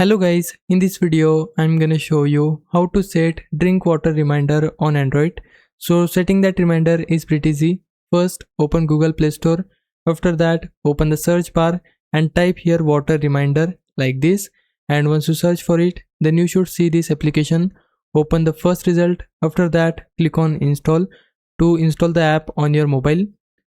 Hello guys, in this video I'm gonna show you how to set drink water reminder on Android. So setting that reminder is pretty easy. First open Google Play Store. After that open the search bar and type here water reminder like this, and once you search for it then you should see this application. Open the first result. After that click on install to install the app on your mobile.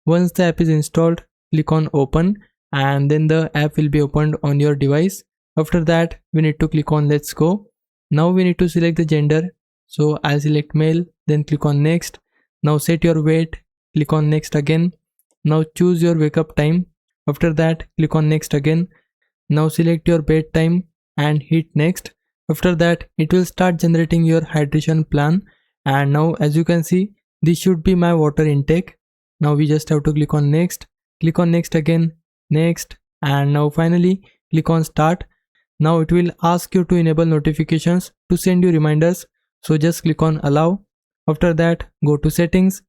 Once the app is installed, click on open and then the app will be opened on your device. After that we need to click on let's go. Now we need to select the gender, so I'll select male, then click on next. Now set your weight, click on next again. Now choose your wake up time. After that click on next again. Now select your bed time and hit next. After that it will start generating your hydration plan, and now as you can see this should be my water intake. Now we just have to click on next again, next, and now finally click on start. Now it will ask you to enable notifications to send you reminders, so just click on allow. After that go to settings.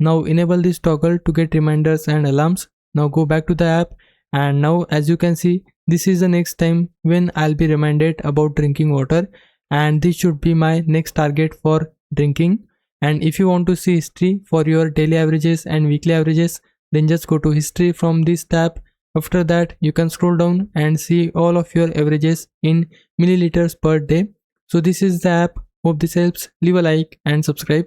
Now enable this toggle to get reminders and alarms. Now go back to the app, and now as you can see this is the next time when I'll be reminded about drinking water, and this should be my next target for drinking. And if you want to see history for your daily averages and weekly averages, then just go to history from this tab. After that you can scroll down and see all of your averages in milliliters per day. So this is the app. Hope this helps. Leave a like and subscribe.